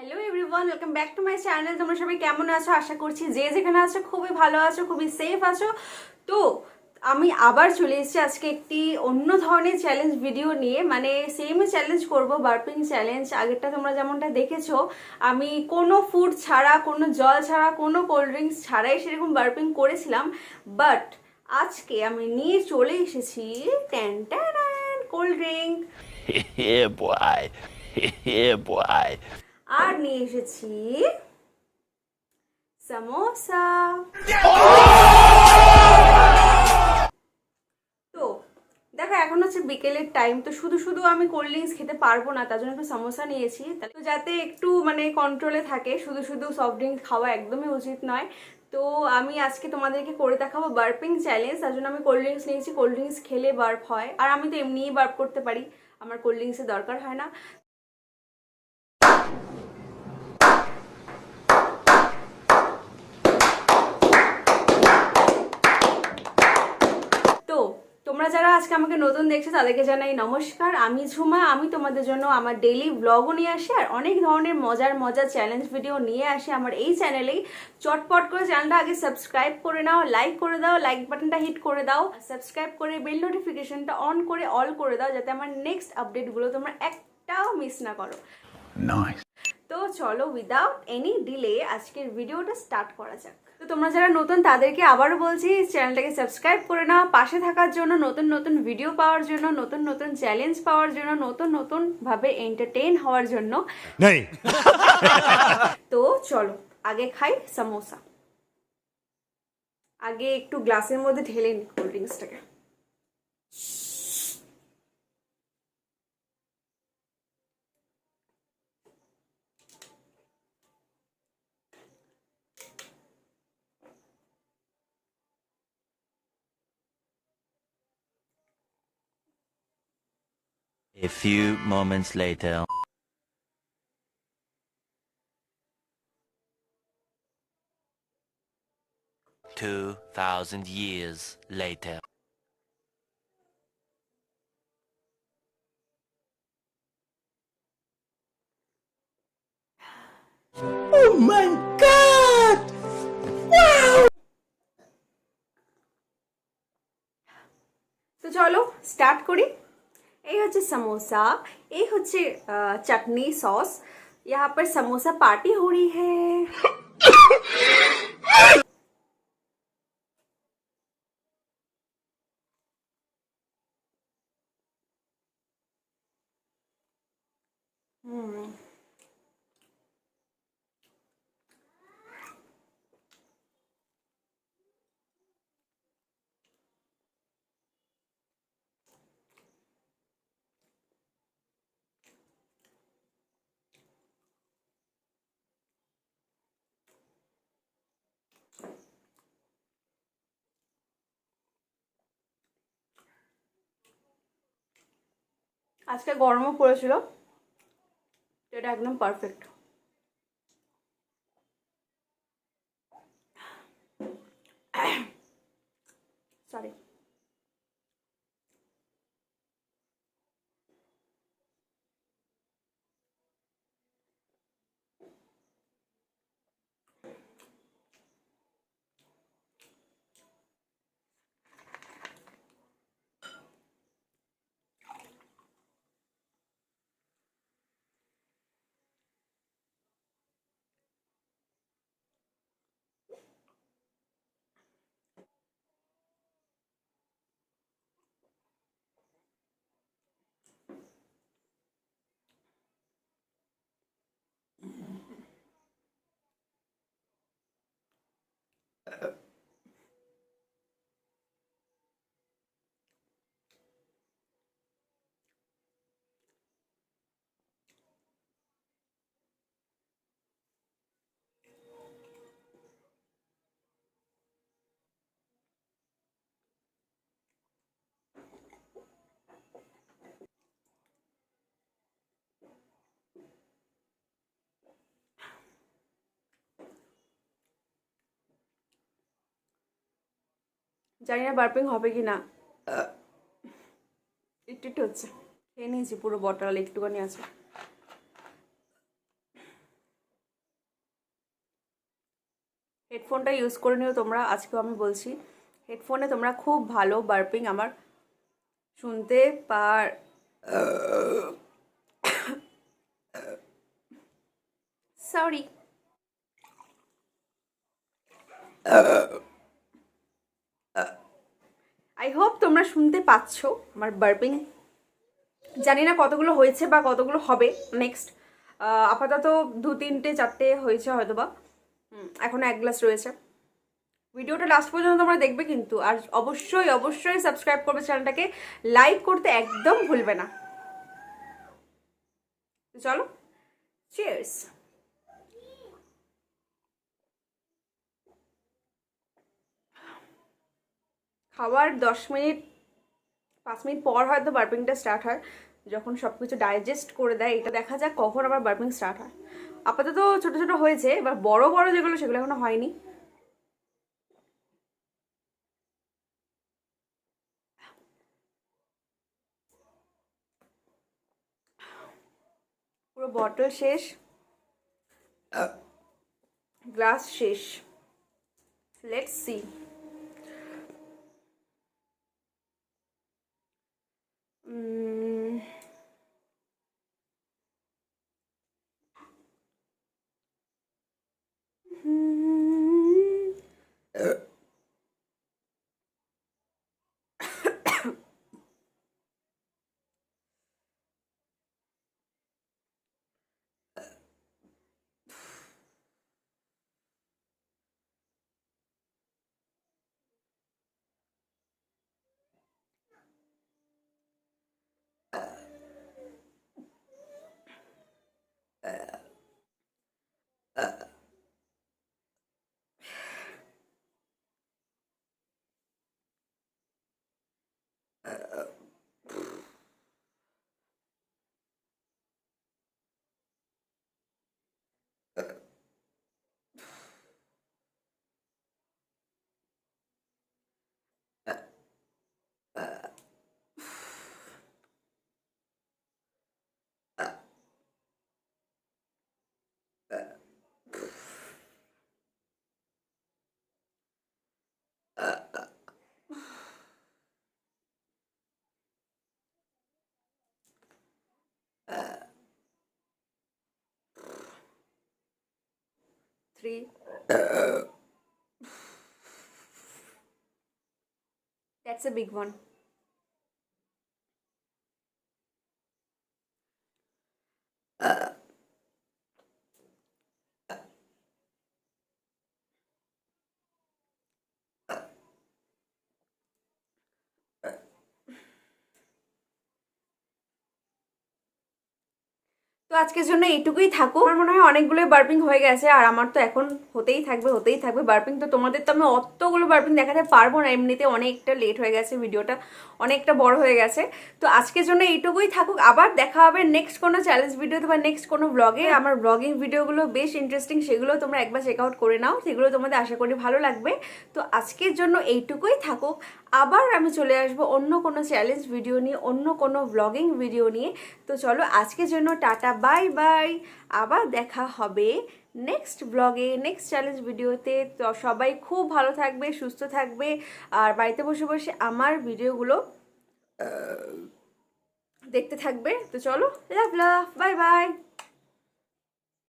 Hello everyone, welcome back to my channel. তোমরা সবাই কেমন আছো? আশা করছি যে যেখানে আছো খুবই ভালো আছো, খুবই সেফ আছো। তো আমি আবার চলে এসেছি আজকে একটি অন্য ধরনের চ্যালেঞ্জ ভিডিও নিয়ে। মানে সেমই চ্যালেঞ্জ করব, বার্পিং চ্যালেঞ্জ। আগেরটা তোমরা যেমনটা দেখেছো, আমি কোনো ফুড ছাড়া, কোনো জল ছাড়া, কোনো কোল্ড ড্রিঙ্কস ছাড়াই সেরকম বার্পিং করেছিলাম। বাট আজকে আমি নিয়ে চলে এসেছি tan tan cold drink. Yeah, boy. Yeah, boy. আর নিয়ে এসেছি সামোসা। তো দেখো, এখন হচ্ছে বিকেলের টাইম, তো শুধু শুধু আমি কোল্ড ড্রিঙ্কস খেতে পারবো না, তার জন্য একটু সামোসা নিয়েছি। তো যাতে একটু মানে কন্ট্রোলে থাকে, শুধু শুধু সফট ড্রিঙ্কস খাওয়া একদমই উচিত নয়। তো আমি আজকে তোমাদেরকে করে দেখাবো বার্পিং চ্যালেঞ্জ, তার জন্য আমি কোল্ড ড্রিঙ্কস নিয়েছি। কোল্ড ড্রিঙ্কস খেলে বার্প হয়, আর আমি তো এমনিই বার্প করতে পারি, আমার কোল্ড ড্রিঙ্কসের দরকার হয় না। তো তোমরা যারা আজকে আমাকে নতুন দেখছো তাদেরকে জানাই নমস্কার। আমি ঝুমা, আমি তোমাদের জন্য আমার ডেইলি ব্লগও নিয়ে আসি আর অনেক ধরনের মজার মজার চ্যালেঞ্জ ভিডিও নিয়ে আসি আমার এই চ্যানেলেই। চটপট করে চ্যানেলটা আগে সাবস্ক্রাইব করে নাও, লাইক করে দাও, লাইক বাটনটা হিট করে দাও, সাবস্ক্রাইব করে বেল নোটিফিকেশনটা অন করে অল করে দাও, যাতে আমার নেক্সট আপডেটগুলো তোমরা একটাও মিস না করো। Nice. তো চলো উইদাউট এনি ডিলে আজকের ভিডিওটা স্টার্ট করা যাক। তো তোমরা যারা নতুন তাদেরকে আবারও বলছি, চ্যানেলটাকে সাবস্ক্রাইব করে নাও, পাশে থাকার জন্য, নতুন নতুন ভিডিও পাওয়ার জন্য, নতুন নতুন চ্যালেঞ্জ পাওয়ার জন্য, নতুন নতুন ভাবে এন্টারটেইন হওয়ার জন্য। नहीं. তো চলো আগে খাই সামোসা। আগে একটু গ্লাসের মধ্যে ঢেলে নি cold ড্রিঙ্কসটাকে। A few moments later. 2,000 years later. Oh my God! তো চলো স্টার্ট করি। এই হচ্ছে समोसा, এই হচ্ছে चटनी सॉस। यहाँ पर समोसा पार्टी हो रही है। আজকে গরমও পড়েছিল, এটা একদম পারফেক্ট। সরি। জানি না বার্পিং হবে কি না, একটু একটু হচ্ছে। খেয়ে নিয়েছি পুরো বটল, একটুখানি আছে। হেডফোনটা ইউজ করে নিও তোমরা, আজকেও আমি বলছি হেডফোনে তোমরা খুব ভালো বার্পিং আমার শুনতে সরি আই হোপ তোমরা শুনতে পাচ্ছ আমার বার্পিং। জানি না কতগুলো হয়েছে বা কতগুলো হবে নেক্সট, আপাতত 2-3-4 হয়েছে হয়তো বা, এখনো 1 গ্লাস রয়েছে। ভিডিওটা লাস্ট পর্যন্ত তোমরা দেখবে কিন্তু, আর অবশ্যই অবশ্যই সাবস্ক্রাইব করবে চ্যানেলটাকে, লাইক করতে একদম ভুলবে না। তো চলো, চিয়ার্স। খাওয়ার 5 মিনিট পর হয়তো বার্পিংটা স্টার্ট হয়, যখন সব কিছু ডাইজেস্ট করে দেয়। এটা দেখা যাক কখন আবার বার্পিং স্টার্ট হয়। আপাতত ছোট ছোট হয়েছে, এবার বড় বড় যেগুলো সেগুলো এখনো হয়নি। পুরো বটল শেষ, গ্লাস শেষ। Let's see. Three. That's a big one. তো আজকের জন্য এইটুকুই থাকুক। আমার মনে হয় অনেকগুলোই বার্পিং হয়ে গেছে, আর আমার তো এখন হতেই থাকবে বার্পিং। তো তোমাদের তো আমি অতগুলো বার্পিং দেখাতে পারবো না, এমনিতে অনেকটা লেট হয়ে গেছে, ভিডিওটা অনেকটা বড় হয়ে গেছে। তো আজকের জন্য এইটুকুই থাকুক, আবার দেখা হবে নেক্সট কোনো চ্যালেঞ্জ ভিডিওতে বা নেক্সট কোনো ব্লগে। আমার ব্লগিং ভিডিওগুলো বেশ ইন্টারেস্টিং, সেগুলো তোমরা একবার চেক আউট করে নাও, সেগুলো তোমাদের আশা করি ভালো লাগবে। তো আজকের জন্য এইটুকুই থাকুক, আবার আমি চলে আসবো অন্য কোনো চ্যালেঞ্জ ভিডিও নিয়ে, অন্য কোনো ব্লগিং ভিডিও নিয়ে। তো চলো আজকের জন্য টাটা, বাই বাই। আবার দেখা হবে নেক্সট ব্লগে, নেক্সট চ্যালেঞ্জ ভিডিওতে। তো সবাই খুব ভালো থাকবে, সুস্থ থাকবে, আর বাড়িতে বসে বসে আমার ভিডিওগুলো দেখতে থাকবে। তো চলো, লাভ লাভ, বাই বাই।